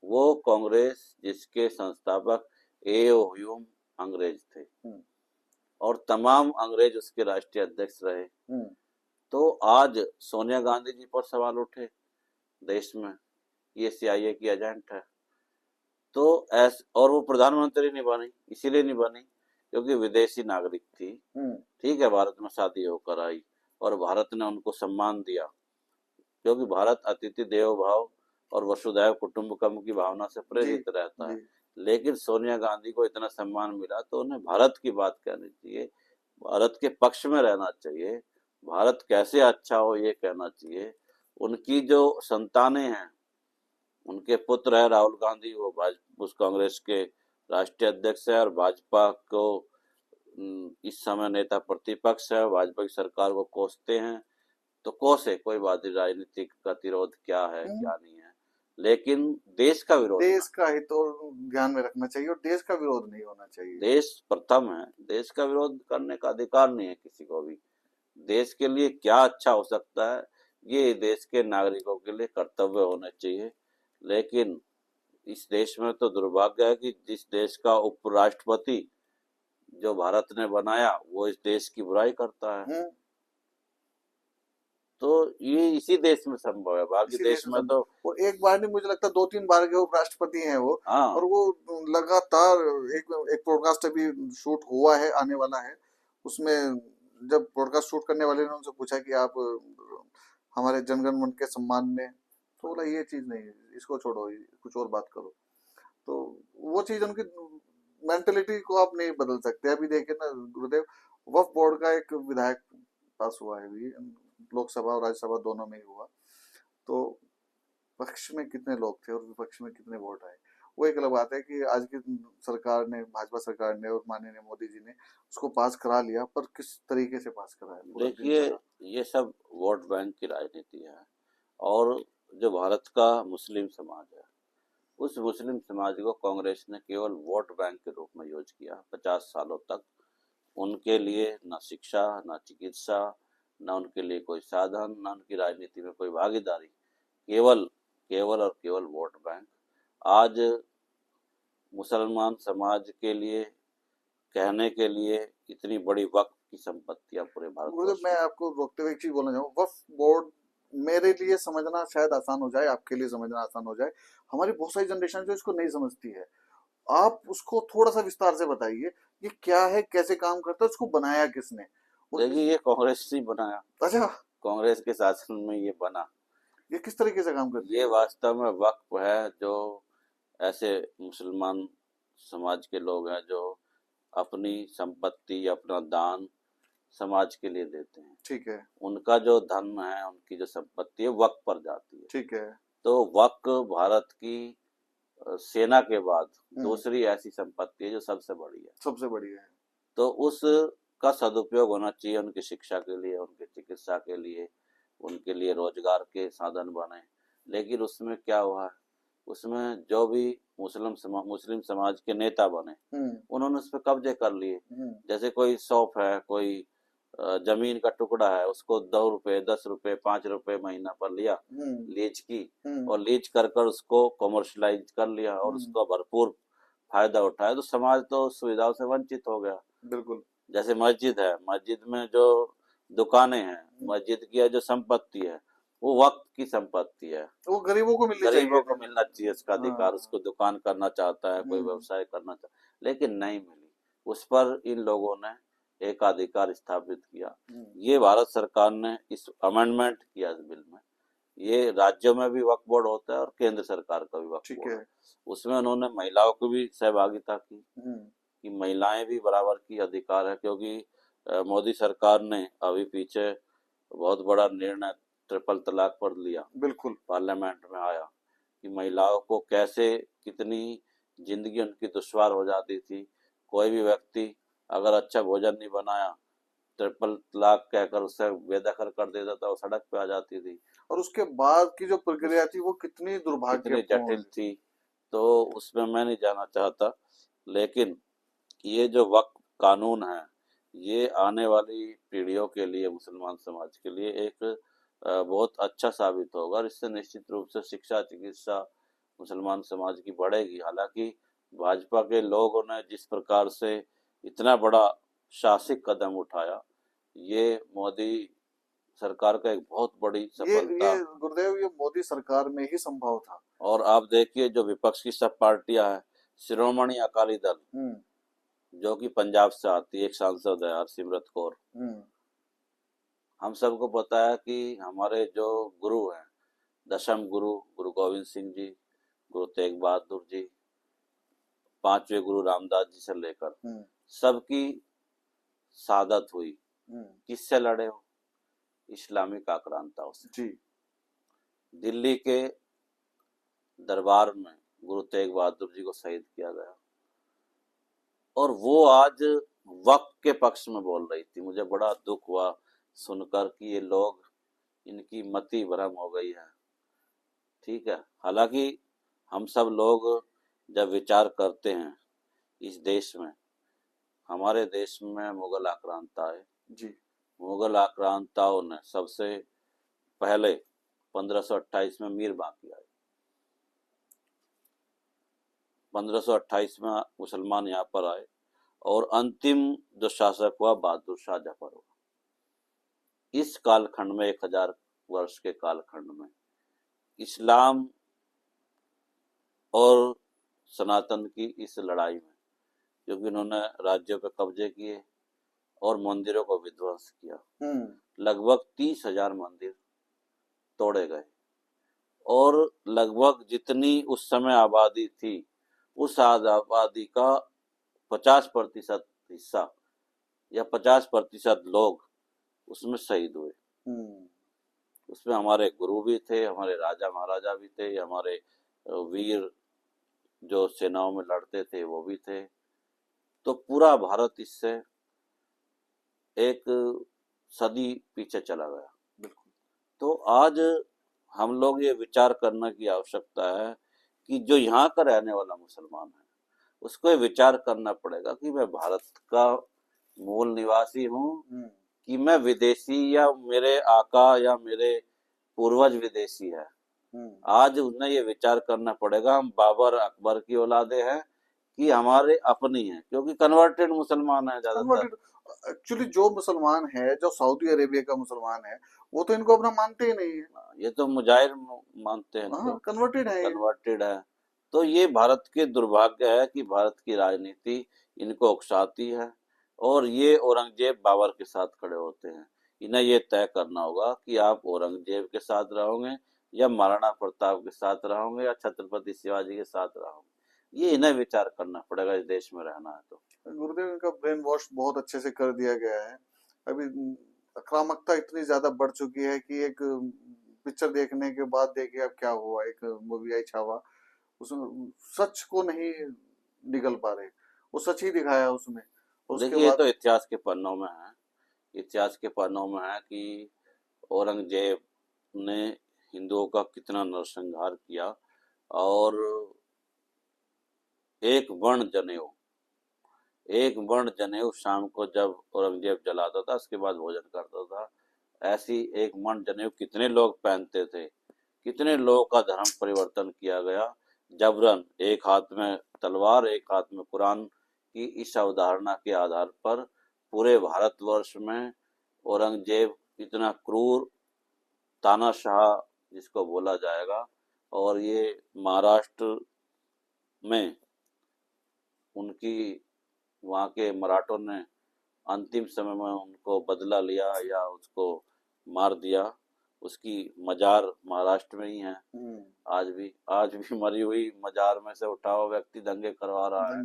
वो कांग्रेस जिसके संस्थापक एओ ह्यूम अंग्रेज थे और तमाम अंग्रेज उसके राष्ट्रीय अध्यक्ष रहे। तो आज सोनिया गांधी जी पर सवाल उठे देश में, ये CIA की एजेंट है। तो और वो प्रधानमंत्री नहीं बनी, इसीलिए नहीं बनी क्योंकि विदेशी नागरिक थी। ठीक है, भारत में शादी होकर आई और भारत ने उनको सम्मान दिया, क्योंकि भारत अतिथि देवो भव और वसुधैव कुटुंबकम की भावना से प्रेरित रहता है। लेकिन सोनिया गांधी को इतना सम्मान मिला तो उन्हें भारत की बात कहनी चाहिए, भारत के पक्ष में रहना चाहिए, भारत कैसे अच्छा हो ये कहना चाहिए। उनकी जो संतानें हैं, उनके पुत्र है राहुल गांधी, वो उस कांग्रेस के राष्ट्रीय अध्यक्ष है और भाजपा को इस समय नेता प्रतिपक्ष है, भाजपा की सरकार को कोसते हैं। तो कोसे, कोई बात नहीं, राजनीतिक गतिरोध क्या है क्या नहीं है, लेकिन देश का विरोध, देश का हित तो ध्यान में रखना चाहिए और देश का विरोध नहीं होना चाहिए। देश प्रथम है, देश का विरोध करने का अधिकार नहीं है किसी को भी। देश के लिए क्या अच्छा हो सकता है, ये देश के नागरिकों के लिए कर्तव्य होने चाहिए। लेकिन इस देश में तो दुर्भाग्य है कि जिस देश का उपराष्ट्रपति जो भारत ने बनाया वो इस देश की बुराई करता है। तो ये इसी देश में संभव है, बाकी देश में तो और एक बार नहीं, मुझे लगता 2-3 बार के उपराष्ट्रपति हैं वो। हाँ। और वो लगातार एक पॉडकास्ट अभी शूट हुआ है, आने वाला है, उसमें जब पॉडकास्ट शूट करने वाले ने उनसे पूछा कि आप हमारे जनगण मन के सम्मान में, तो बोला ये चीज नहीं है, इसको छोड़ो, कुछ और बात करो। तो वो चीज उनकी मेंटेलिटी को आप नहीं बदल सकते। अभी देखिए ना गुरुदेव, वक्फ बोर्ड का एक विधायक पास हुआ है, भी लोकसभा और राज्यसभा दोनों में ही हुआ। तो पक्ष में कितने लोग थे और विपक्ष में कितने वोट आए, वो एक अलग बात है कि आज की सरकार ने, भाजपा सरकार ने और माननीय मोदी जी ने उसको पास करा लिया, पर किस तरीके से पास कराया। देखिए, ये सब वोट बैंक की राजनीति है। और जो भारत का मुस्लिम समाज है, उस मुस्लिम समाज को कांग्रेस ने केवल वोट बैंक के रूप में यूज किया 50 सालों तक। उनके लिए न शिक्षा, न चिकित्सा, न उनके लिए कोई साधन, न उनकी राजनीति में कोई भागीदारी, केवल और केवल वोट बैंक। आज मुसलमान समाज के लिए कहने के लिए इतनी बड़ी वक्फ की संपत्तियां पूरे भारत में। मैं आपको रोकते हुए एक चीज बोलना चाहूँ, वक्फ बोर्ड मेरे लिए समझना शायद आसान हो जाए, आपके लिए समझना आसान हो जाए, हमारी बहुत सारी जनरेशन जो इसको नहीं समझती है। आप उसको थोड़ा सा विस्तार से बताइए, ये क्या है, कैसे काम करता है, उसको बनाया किसने? देखिए, ये कांग्रेस ने बनाया। अच्छा, कांग्रेस के शासन में ये बना। ये किस तरीके से काम करती है? ये वास्तव में वक्फ है, जो ऐसे मुसलमान समाज के लोग हैं जो अपनी संपत्ति, अपना दान समाज के लिए देते हैं। ठीक है। उनका जो धन है, उनकी जो संपत्ति है, वक्फ पर जाती है। ठीक है। तो वक्फ भारत की सेना के बाद दूसरी ऐसी संपत्ति है जो सबसे बड़ी है। सबसे बड़ी है। तो उसका सदुपयोग होना चाहिए उनकी शिक्षा के लिए, उनकी चिकित्सा के लिए, उनके लिए रोजगार के साधन बने। लेकिन उसमें क्या हुआ है, उसमें जो भी मुस्लिम समाज के नेता बने, उन्होंने उस पर कब्जे कर लिए। जैसे कोई शॉप है, कोई जमीन का टुकड़ा है, उसको 2 रुपए, 10 रुपए, 5 रुपए महीना पर लिया, लीज की, और लीज कर उसको कॉमर्शलाइज कर लिया और उसका भरपूर फायदा उठाया। तो समाज तो सुविधाओं से वंचित हो गया। बिल्कुल। जैसे मस्जिद है, मस्जिद में जो दुकानें हैं, मस्जिद की जो संपत्ति है, वो वक्त की संपत्ति है, वो गरीबों को मिलना चाहिए इसका अधिकार। उसको दुकान करना चाहता है, कोई व्यवसाय करना चाहता है, लेकिन नहीं मिली। उस पर इन लोगों ने एकाधिकार स्थापित किया। ये भारत सरकार ने इस अमेंडमेंट किया इस बिल में। ये राज्यों में भी वक्फ बोर्ड होता है और केंद्र सरकार का भी वक्फ बोर्ड है। उसमें उन्होंने महिलाओं को भी सहभागिता की कि महिलाएं भी बराबर की अधिकार है, क्योंकि मोदी सरकार ने अभी पीछे बहुत बड़ा निर्णय ट्रिपल तलाक पर लिया, बिल्कुल। पार्लियामेंट में आया कि महिलाओं को कैसे कितनी जिंदगी उनकी दुश्वार हो जाती थी। कोई भी व्यक्ति अगर अच्छा भोजन नहीं बनाया, ट्रिपल तलाक कहकर उसे बेदखल कर देता था, वो सड़क पे आ जाती थी। और उसके बाद की जो प्रक्रिया उस थी वो कितनी कितनी दुर्भाग्यपूर्ण। जटिल थी, तो उसमें मैं नहीं जाना चाहता। लेकिन ये जो वक्फ कानून है, ये आने वाली पीढ़ियों के लिए, मुसलमान समाज के लिए एक बहुत अच्छा साबित होगा, और इससे निश्चित रूप से शिक्षा चिकित्सा मुसलमान समाज की बढ़ेगी। हालांकि भाजपा के लोगों ने जिस प्रकार से इतना बड़ा साहसिक कदम उठाया, ये मोदी सरकार का एक बहुत बड़ी ये सफलता। गुरुदेव, ये मोदी सरकार में ही संभव था। और आप देखिए जो विपक्ष की सब पार्टियां हैं, शिरोमणि अकाली दल हम्म। जो कि पंजाब से आती है, एक सांसद है हरसिमरत कौर। हम्म। हम सबको पता है कि हमारे जो गुरु हैं, दशम गुरु गुरु गोविंद सिंह जी, गुरु तेग बहादुर जी, पांचवें गुरु रामदास जी से लेकर हम्म। सबकी शहादत हुई। हम्म। किससे लड़े हो? इस्लामिक आक्रांताओं से। जी। दिल्ली के दरबार में गुरु तेग बहादुर जी को शहीद किया गया, और वो आज वक्त के पक्ष में बोल रही थी। मुझे बड़ा दुख हुआ सुनकर कि ये लोग, इनकी मति भ्रम हो गई है। ठीक है, हालांकि हम सब लोग जब विचार करते हैं इस देश में, हमारे देश में मुगल आक्रांता है। जी। मुगल आक्रांताओं ने सबसे पहले 1528 में मीर बांकी आए। 1528 में मुसलमान यहाँ पर आए, और अंतिम जो शासक हुआ बहादुर शाह जफर हुआ। इस कालखंड में, 1000 वर्ष के कालखंड में, इस्लाम और सनातन की इस लड़ाई में, क्योंकि उन्होंने राज्यों पे कब्जे किए और मंदिरों को विध्वंस किया, लगभग 30,000 मंदिर तोड़े गए, और लगभग जितनी उस समय आबादी थी, उस आबादी का 50% हिस्सा या 50% लोग उसमें शहीद हुए। उसमें हमारे गुरु भी थे, हमारे राजा महाराजा भी थे, हमारे वीर जो सेनाओं में लड़ते थे वो भी थे। तो पूरा भारत इससे एक सदी पीछे चला गया। बिल्कुल। तो आज हम लोग ये विचार करने की आवश्यकता है कि जो यहाँ का रहने वाला मुसलमान है, उसको ये विचार करना पड़ेगा कि मैं भारत का मूल निवासी हूँ कि मैं विदेशी, या मेरे आका या मेरे पूर्वज विदेशी है। आज उन्हें ये विचार करना पड़ेगा, हम बाबर अकबर की औलादे हैं कि हमारे अपनी हैं, क्योंकि कन्वर्टेड मुसलमान है ज्यादातर। एक्चुअली जो मुसलमान है, जो सऊदी अरेबिया का मुसलमान है, वो तो इनको अपना मानते ही नहीं है। ये तो मुजाहिर मानते हैं, हाँ, कन्वर्टेड है ये। कन्वर्टेड है। तो ये भारत के दुर्भाग्य है कि भारत की राजनीति इनको उकसाती है, और ये औरंगजेब बाबर के साथ खड़े होते हैं। इन्हें ये तय करना होगा कि आप औरंगजेब के साथ रहोगे, या महाराणा प्रताप के साथ रहोगे, या छत्रपति शिवाजी के साथ रहोगे। ये इन्हें विचार करना पड़ेगा इस देश में रहना है तो। गुरुदेव, इनका ब्रेन वॉश बहुत अच्छे से कर दिया गया है। अभी आक्रामकता इतनी ज्यादा बढ़ चुकी है कि एक पिक्चर देखने के बाद देखिए अब क्या हुआ। एक मूवी आई छावा, उसमें सच को नहीं निगल पा रहे, वो सच ही दिखाया उसमें। उसके देखिए ये बाद तो इतिहास के पन्नों में है, इतिहास के पन्नों में है कि औरंगजेब ने हिंदुओं का कितना नरसंहार किया, और एक वर्ण जनेऊ शाम को जब औरंगजेब जलाता था, उसके बाद भोजन करता था, ऐसी एक वर्ण जनेऊ कितने लोग पहनते थे, कितने लोगों का धर्म परिवर्तन किया गया जबरन। एक हाथ में तलवार, एक हाथ में कुरान की इस अवधारणा के आधार पर पूरे भारतवर्ष में औरंगजेब इतना क्रूर तानाशाह जिसको बोला जाएगा। और ये महाराष्ट्र में उनकी, वहाँ के मराठों ने अंतिम समय में उनको बदला लिया या उसको मार दिया। उसकी मजार महाराष्ट्र में ही है। आज भी मरी हुई मजार में से उठा हुआ व्यक्ति दंगे करवा रहा है।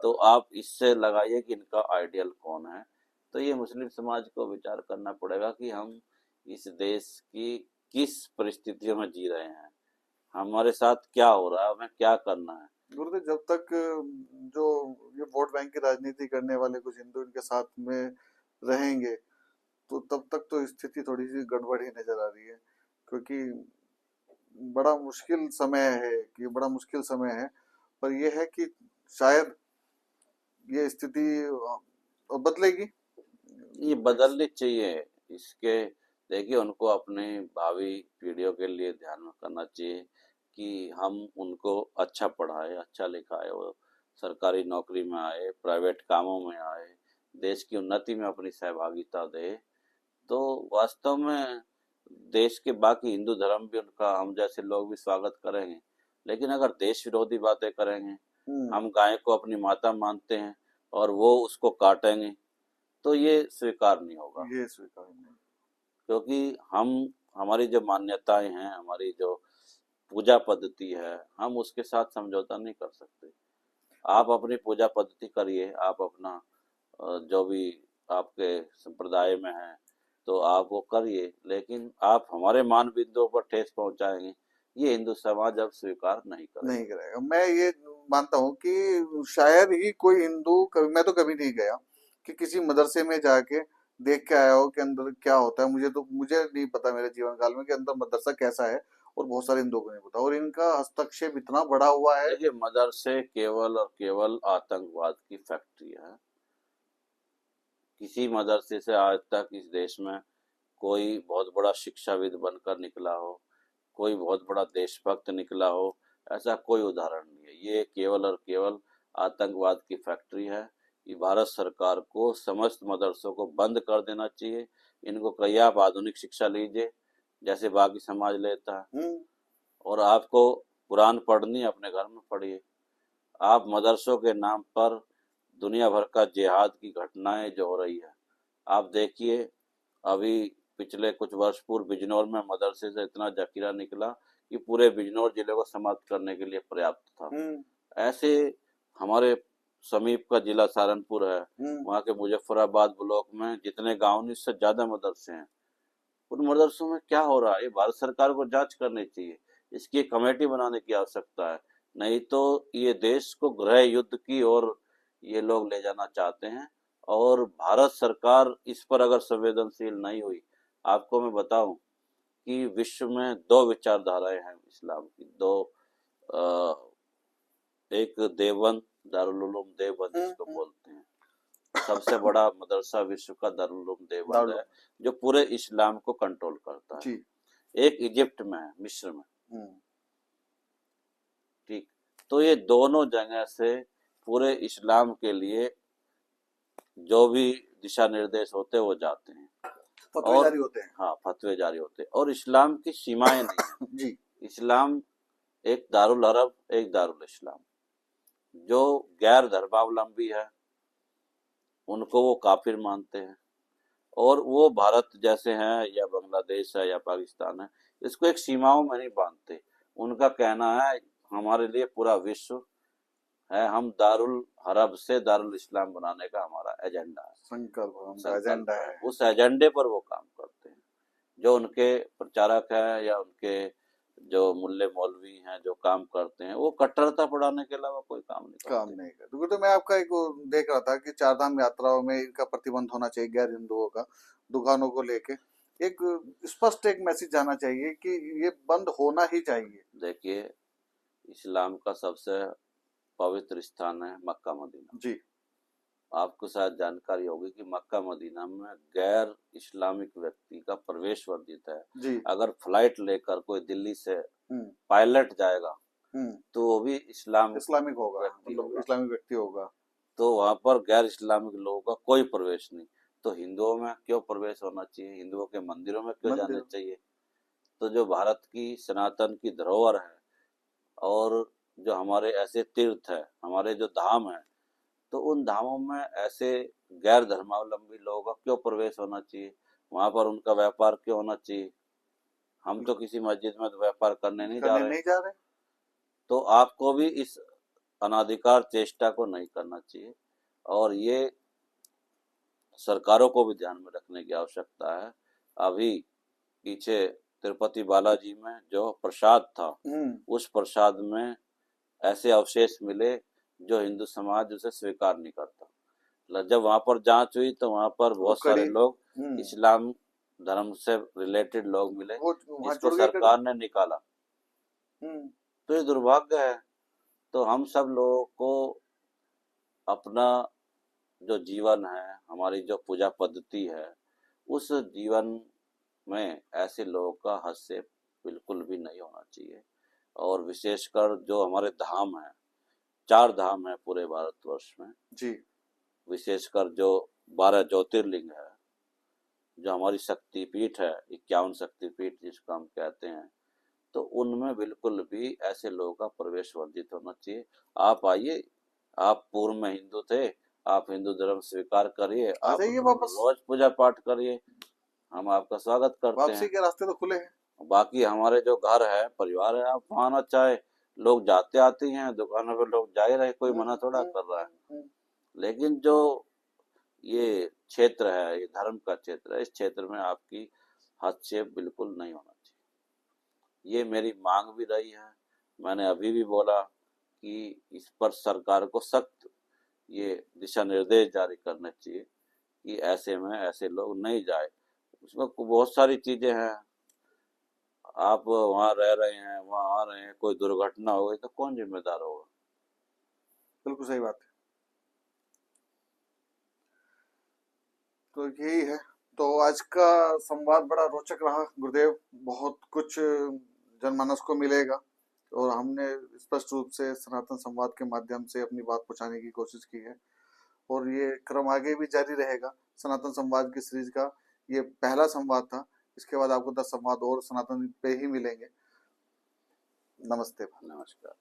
तो आप इससे लगाइए कि इनका आइडियल कौन है। तो ये मुस्लिम समाज को विचार करना पड़ेगा कि हम इस देश की किस परिस्थितियों में जी रहे हैं, हमारे साथ क्या हो रहा है, हमें क्या करना है। गुरुदेव, जब तक जो ये वोट बैंक की राजनीति करने वाले कुछ हिंदू इनके साथ में रहेंगे, तो तब तक तो स्थिति थोड़ी सी गड़बड़ ही नजर आ रही है। क्योंकि बड़ा मुश्किल समय है, कि बड़ा मुश्किल समय है। पर यह है कि शायद ये स्थिति बदलेगी ये नेक्स्ट। बदलनी चाहिए। इसके देखिए, उनको अपनी भावी पीढ़ियों के लिए ध्यान में करना चाहिए कि हम उनको अच्छा पढ़ाए, अच्छा लिखाए, वो सरकारी नौकरी में आए, प्राइवेट कामों में आए, देश की उन्नति में अपनी सहभागिता दे। तो वास्तव में देश के बाकी हिंदू धर्म भी उनका, हम जैसे लोग भी स्वागत करेंगे। लेकिन अगर देश विरोधी बातें करेंगे, हम्म। हम गाय को अपनी माता मानते हैं और वो उसको काटेंगे, तो ये स्वीकार नहीं होगा। ये स्वीकार नहीं। क्योंकि हम, हमारी जो मान्यताएं हैं, हमारी जो पूजा पद्धति है, हम उसके साथ समझौता नहीं कर सकते। आप अपनी पूजा पद्धति करिए, आप अपना जो भी आपके संप्रदाय में है तो आप वो करिए, लेकिन आप हमारे मान बिंदुओं पर ठेस पहुंचाएंगे, ये हिंदू समाज अब स्वीकार नहीं नहीं करेगा। करेगा। मैं ये मानता हूँ कि शायद ही कोई हिंदू, कभी मैं तो कभी नहीं गया कि किसी मदरसे में जाके देख के आया हो कि अंदर क्या होता है। मुझे नहीं पता मेरे जीवन काल में कि अंदर मदरसा कैसा है, और बहुत सारे हिंदुओं को नहीं पता। और इनका हस्तक्षेप इतना बड़ा हुआ है। देखिए, मदरसे केवल और केवल आतंकवाद की फैक्ट्री है। किसी मदरसे से आज तक इस देश में कोई बहुत बड़ा शिक्षाविद बनकर निकला हो, कोई बहुत बड़ा देशभक्त निकला हो, ऐसा कोई उदाहरण नहीं है। ये केवल और केवल आतंकवाद की फैक्ट्री है। ये भारत सरकार को समस्त मदरसों को बंद कर देना चाहिए। इनको कहिए आप आधुनिक शिक्षा लीजिए जैसे बाकी समाज लेता है, हम्म। और आपको कुरान पढ़नी है अपने घर में पढ़िए। आप मदरसों के नाम पर दुनिया भर का जिहाद की घटनाएं जो हो रही है, आप देखिए। अभी पिछले कुछ वर्ष पूर्व बिजनौर में मदरसे से इतना जखीरा निकला कि पूरे बिजनौर जिले को समाप्त करने के लिए पर्याप्त था। हम्म। ऐसे हमारे समीप का जिला सहारनपुर है, हम्म। वहाँ के मुजफ्फराबाद ब्लॉक में जितने गांव नहीं, उससे ज्यादा मदरसे हैं। उन मदरसों में क्या हो रहा है, ये भारत सरकार को जांच करनी चाहिए। इसकी एक कमेटी बनाने की आवश्यकता है। नहीं तो ये देश को गृह युद्ध की ओर ये लोग ले जाना चाहते हैं। और भारत सरकार इस पर अगर संवेदनशील नहीं हुई, आपको मैं बताऊं कि विश्व में दो विचारधाराएं हैं इस्लाम की, दो। एक देवबंद, दारुल उलूम देवबंद जिसको हम्म। बोलते हैं, सबसे बड़ा मदरसा विश्व का दारुल उलूम देवबंद दारुल। है, जो पूरे इस्लाम को कंट्रोल करता जी। है। एक इजिप्ट में है, मिस्र में। हम्म। ठीक। तो ये दोनों जगह से पूरे इस्लाम के लिए जो भी दिशा निर्देश होते हैं वो जाते हैं। फतवे और जारी होते हैं। हाँ, फतवे जारी होते हैं, और इस्लाम की सीमाएं नहीं है। जी। इस्लाम एक दारुल अरब, एक दारुल इस्लाम। जो गैर धर्मावलंबी है उनको वो काफिर मानते हैं, और वो भारत जैसे हैं या बांग्लादेश है या पाकिस्तान है, इसको एक सीमाओं में नहीं बांधते। उनका कहना है हमारे लिए पूरा विश्व है, हम दारुल अरब से दारुल इस्लाम बनाने का हमारा एजेंडा है, संकल्प उनका संकल्प एजेंडा है। है। उस एजेंडे पर वो काम करते हैं। जो उनके प्रचारक है या उनके जो मुल्ले मौलवी हैं जो काम करते हैं, वो कट्टरता बढ़ाने के अलावा कोई काम नहीं काम करते। नहीं करते। तो मैं आपका एक वो देख रहा था कि चार धाम यात्राओं में इनका प्रतिबंध होना चाहिए, गैर हिंदुओं का दुकानों को लेके एक स्पष्ट एक मैसेज जाना चाहिए कि ये बंद होना ही चाहिए। देखिए, इस्लाम का सबसे पवित्र स्थान है मक्का मदीना। जी। आपको शायद जानकारी होगी कि मक्का मदीना में गैर इस्लामिक व्यक्ति का प्रवेश वर्जित है। जी। अगर फ्लाइट लेकर कोई दिल्ली से हम्म। पायलट जाएगा हम्म। तो वो भी इस्लाम इस्लामिक होगा, व्यक्ति मतलब होगा। इस्लामिक व्यक्ति होगा। तो वहां पर गैर इस्लामिक लोगों का कोई प्रवेश नहीं। तो हिंदुओं में क्यों प्रवेश होना चाहिए, हिंदुओं के मंदिरों में क्यों जाने मंदिर। चाहिए। तो जो भारत की सनातन की धरोहर है, और जो हमारे ऐसे तीर्थ है, हमारे जो धाम है, तो उन धामों में ऐसे गैर धर्मावलंबी लोगों का क्यों प्रवेश होना चाहिए, वहां पर उनका व्यापार क्यों होना चाहिए। हम तो किसी मस्जिद में तो व्यापार करने नहीं जा करने रहे। नहीं जा रहे। तो आपको भी इस अनाधिकार चेष्टा को नहीं करना चाहिए, और ये सरकारों को भी ध्यान में रखने की आवश्यकता है। अभी पीछे तिरुपति बालाजी में जो प्रसाद था, उस प्रसाद में ऐसे अवशेष मिले जो हिंदू समाज उसे स्वीकार नहीं करता। जब वहां पर जांच हुई तो वहां पर बहुत सारे लोग इस्लाम धर्म से रिलेटेड लोग मिले, जिसको सरकार ने निकाला। तो ये दुर्भाग्य है। तो हम सब लोगों को अपना जो जीवन है, हमारी जो पूजा पद्धति है, उस जीवन में ऐसे लोगों का हस्तक्षेप बिल्कुल भी नहीं होना चाहिए। और विशेषकर जो हमारे धाम है, 4 धाम है पूरे भारतवर्ष में जी, विशेषकर जो 12 ज्योतिर्लिंग है, जो हमारी शक्तिपीठ है, 51 शक्तिपीठ जिसको हम कहते हैं, तो उनमें बिल्कुल भी ऐसे लोगों का प्रवेश वर्जित होना चाहिए। आप आइए, आप पूर्व में हिंदू थे, आप हिंदू धर्म स्वीकार करिए, आप रोज पूजा पाठ करिए, हम आपका स्वागत करते हैं। वापसी के रास्ते तो खुले हैं। बाकी हमारे जो घर है, परिवार है, आप वहां ना चाहे, लोग जाते आते हैं, दुकानों पे लोग जा ही रहे, कोई मना थोड़ा कर रहा है। लेकिन जो ये क्षेत्र है, ये धर्म का क्षेत्र है, इस क्षेत्र में आपकी हस्तक्षेप बिल्कुल नहीं होना चाहिए। ये मेरी मांग भी रही है। मैंने अभी भी बोला कि इस पर सरकार को सख्त ये दिशा निर्देश जारी करने चाहिए कि ऐसे में ऐसे लोग नहीं जाए। उसमें बहुत सारी चीजें हैं, आप वहां रह रहे हैं, वहां आ रहे हैं, कोई दुर्घटना हो गई तो कौन जिम्मेदार होगा? बिल्कुल सही बात है। तो यही है। तो आज का संवाद बड़ा रोचक रहा गुरुदेव, बहुत कुछ जनमानस को मिलेगा और हमने स्पष्ट रूप से सनातन संवाद के माध्यम से अपनी बात पहुंचाने की कोशिश की है और ये क्रम आगे भी जारी रहेगा। सनातन संवाद की सीरीज का ये पहला संवाद था। इसके बाद आपको 10 संवाद और सनातन पे ही मिलेंगे। नमस्ते। नमस्कार।